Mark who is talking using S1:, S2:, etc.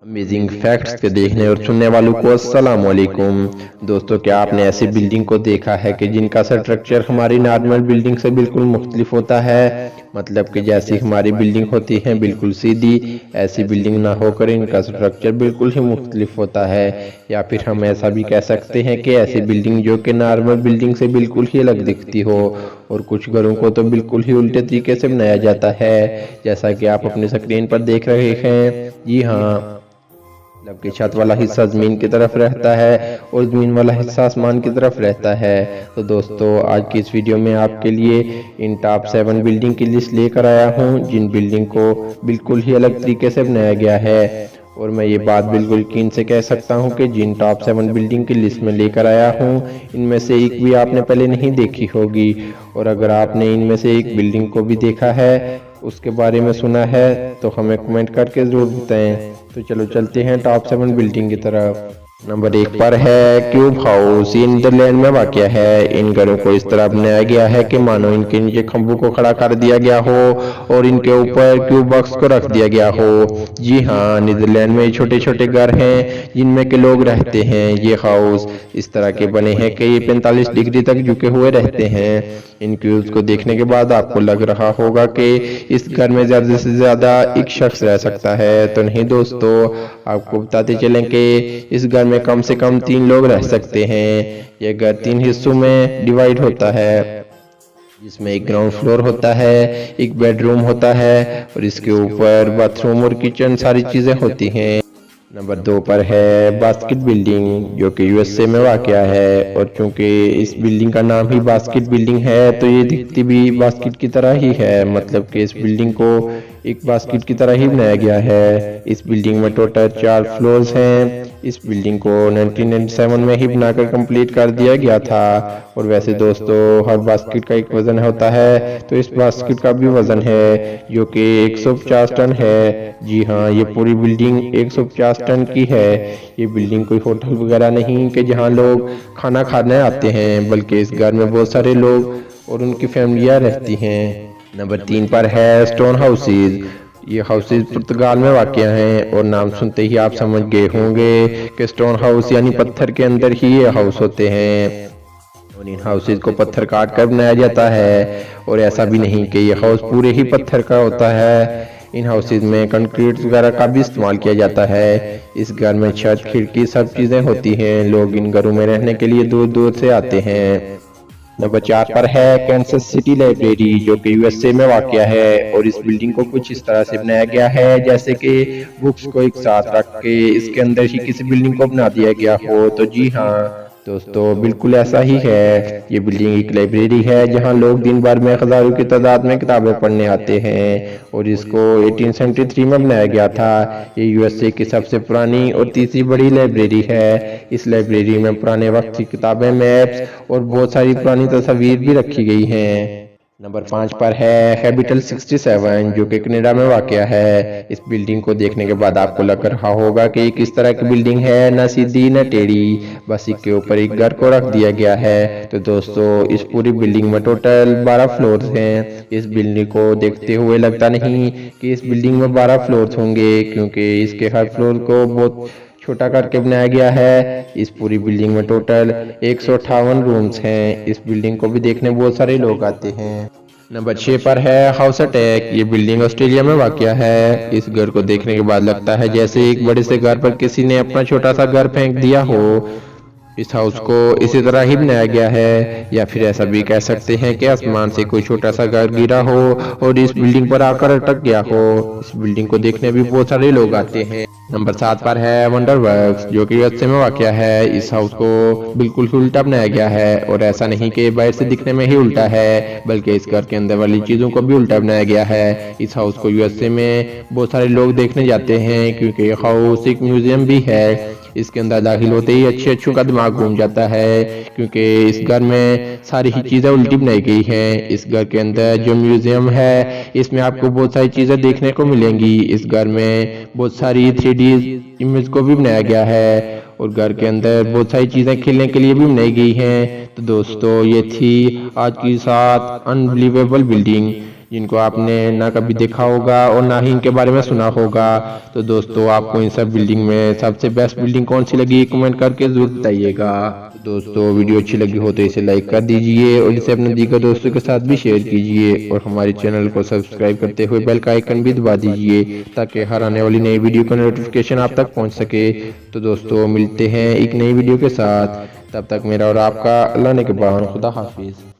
S1: Amazing facts के देखने और सुनने वालों को अस्सलाम वालेकुम। दोस्तों, क्या आपने ऐसी बिल्डिंग को देखा है कि जिनका स्ट्रक्चर हमारी नॉर्मल बिल्डिंग से बिल्कुल मुख्तलिफ होता है। मतलब कि जैसी हमारी बिल्डिंग होती है बिल्कुल सीधी, ऐसी बिल्डिंग ना होकर इनका स्ट्रक्चर बिल्कुल ही मुख्तलिफ होता है। या फिर हम ऐसा भी कह सकते हैं कि ऐसी बिल्डिंग जो कि नॉर्मल बिल्डिंग से बिल्कुल ही अलग दिखती हो। और कुछ घरों को तो बिल्कुल ही उल्टे तरीके से बनाया जाता है, जैसा कि आप अपनी स्क्रीन पर देख रहे हैं। जी हाँ, मतलब कि छत वाला हिस्सा जमीन की तरफ रहता है और जमीन वाला हिस्सा आसमान की तरफ रहता है। तो दोस्तों, आज की इस वीडियो में आपके लिए इन टॉप 7 बिल्डिंग की लिस्ट लेकर आया हूँ, जिन बिल्डिंग को बिल्कुल ही अलग तरीके से बनाया गया है। और मैं ये बात बिल्कुल यकीन से कह सकता हूँ कि जिन टॉप 7 बिल्डिंग की लिस्ट में लेकर आया हूँ, इनमें से एक भी आपने पहले नहीं देखी होगी। और अगर आपने इनमें से एक बिल्डिंग को भी देखा है, उसके बारे में सुना है, तो हमें कमेंट करके ज़रूर बताएं। तो चलो चलते हैं टॉप 7 बिल्डिंग की तरफ। नंबर 1 पर है क्यूब हाउस। ये नीदरलैंड में वाक़या है। इन घरों को इस तरह बनाया गया है कि मानो इनके नीचे खंभों को खड़ा कर दिया गया हो और इनके ऊपर क्यूब बॉक्स को रख दिया गया हो। जी हाँ, नीदरलैंड में छोटे छोटे घर हैं जिनमें के लोग रहते हैं। ये हाउस इस तरह के बने हैं कि ये 45 डिग्री तक झुके हुए रहते हैं। इन क्यूब्स को देखने के बाद आपको लग रहा होगा कि इस घर में ज्यादा से ज्यादा एक शख्स रह सकता है। तो नहीं दोस्तों, आपको बताते चलें कि इस घर में कम से कम 3 लोग रह सकते हैं। यह घर 3 हिस्सों में डिवाइड होता है, जिसमें एक ग्राउंड फ्लोर होता है, एक बेडरूम होता है और इसके ऊपर बाथरूम और किचन सारी चीजें होती हैं। नंबर 2 पर है बास्केट बिल्डिंग, जो कि यूएसए में वाक़या है। और चूंकि इस बिल्डिंग का नाम ही बास्केट बिल्डिंग है, तो ये दिखती भी बास्केट की तरह ही है। मतलब कि इस बिल्डिंग को एक बास्केट की तरह ही बनाया गया है। इस बिल्डिंग में टोटल 4 फ्लोर्स हैं। इस बिल्डिंग को 1997 में ही बनाकर कंप्लीट कर दिया गया था। और वैसे दोस्तों, हर बास्केट का एक वजन होता है, तो इस बास्केट का भी वजन है जो कि 150 टन है। जी हाँ, ये पूरी बिल्डिंग 150 टन की है। ये बिल्डिंग कोई होटल वगैरह नहीं कि जहाँ लोग खाना खाने आते हैं, बल्कि इस घर में बहुत सारे लोग और उनकी फैमिलियाँ रहती हैं। नंबर 3 पर है स्टोन हाउसेज। ये हाउसेज पुर्तगाल में वाक़या हैं और नाम सुनते ही आप समझ गए होंगे कि स्टोन हाउस यानी पत्थर के अंदर ही ये हाउस होते हैं। और इन हाउसेज को पत्थर काट कर बनाया जाता है। और ऐसा भी नहीं कि ये हाउस पूरे ही पत्थर का होता है। इन हाउसेज में कंक्रीट वगैरह का भी इस्तेमाल किया जाता है। इस घर में छत, खिड़की सब चीज़ें होती हैं। लोग इन घरों में रहने के लिए दूर दूर से आते हैं। नंबर 4 पर है कैंसस सिटी लाइब्रेरी, जो कि यूएसए में वाक़या है। और इस बिल्डिंग को कुछ इस तरह से बनाया गया है जैसे कि बुक्स को एक साथ रख के इसके अंदर ही किसी बिल्डिंग को बना दिया गया हो। तो जी हाँ दोस्तों, बिल्कुल ऐसा ही है। ये बिल्डिंग एक लाइब्रेरी है जहां लोग दिन भर में हजारों की तादाद में किताबें पढ़ने आते हैं। और इसको 1873 में बनाया गया था। ये यूएसए की सबसे पुरानी और तीसरी बड़ी लाइब्रेरी है। इस लाइब्रेरी में पुराने वक्त की किताबें, मैप्स और बहुत सारी पुरानी तस्वीर भी रखी गई हैं। नंबर 5 पर है हैबिटल 67, जो कि कनाडा में वाक़या है। इस बिल्डिंग को देखने के बाद आपको लग रहा होगा कि किस तरह की बिल्डिंग है, न सीधी न टेढ़ी, बस इसके ऊपर एक घर को रख दिया गया है। तो दोस्तों, इस पूरी बिल्डिंग में टोटल 12 फ्लोर्स हैं। इस बिल्डिंग को देखते हुए लगता नहीं कि इस बिल्डिंग में 12 फ्लोर्स होंगे, क्योंकि इसके हर फ्लोर को बहुत छोटा करके बनाया गया है। इस पूरी बिल्डिंग में टोटल 158 रूम्स हैं। इस बिल्डिंग को भी देखने बहुत सारे लोग आते हैं। नंबर 6 पर है हाउस अटैक। ये बिल्डिंग ऑस्ट्रेलिया में वाक़या है। इस घर को देखने के बाद लगता है जैसे एक बड़े से घर पर किसी ने अपना छोटा सा घर फेंक दिया हो। इस हाउस को इसी तरह ही बनाया गया है, या फिर ऐसा भी कह सकते हैं कि आसमान से कोई छोटा सा घर गिरा हो और इस बिल्डिंग पर आकर अटक गया हो। इस बिल्डिंग को देखने भी बहुत सारे लोग आते हैं। नंबर 7 पर है वंडर वर्क्स, जो कि यूएसए में वाक़या है। इस हाउस को बिल्कुल ही उल्टा बनाया गया है। और ऐसा नहीं कि बाहर से दिखने में ही उल्टा है, बल्कि इस घर के अंदर वाली चीज़ों को भी उल्टा बनाया गया है। इस हाउस को यूएसए में बहुत सारे लोग देखने जाते हैं, क्योंकि ये हाउस एक म्यूजियम भी है। इसके अंदर दाखिल होते ही अच्छों का दिमाग घूम जाता है, क्योंकि इस घर में सारी ही चीज़ें उल्टी बनाई गई हैं। इस घर के अंदर जो म्यूजियम है, इसमें आपको बहुत सारी चीज़ें देखने को मिलेंगी। इस घर में बहुत सारी 3D इमेज को भी बनाया गया है और घर के अंदर बहुत सारी चीज़ें खेलने के लिए भी बनाई गई हैं। तो दोस्तों, ये थी आज की 7 अनबिलीवेबल बिल्डिंग, जिनको आपने ना कभी देखा होगा और ना ही इनके बारे में सुना होगा। तो दोस्तों आपको इन सब बिल्डिंग में सबसे बेस्ट बिल्डिंग कौन सी लगी कमेंट करके जरूर बताइएगा। दोस्तों वीडियो अच्छी लगी हो तो इसे लाइक कर दीजिए और इसे अपने दीगर दोस्तों के साथ भी शेयर कीजिए और हमारे चैनल को सब्सक्राइब करते हुए बेल का आइकन भी दबा दीजिए ताकि हर आने वाली नई वीडियो का नोटिफिकेशन आप तक पहुंच सके। तो दोस्तों मिलते हैं एक नई वीडियो के साथ, तब तक मेरा और आपका अल्लाह ने के बाद खुदा हाफिज।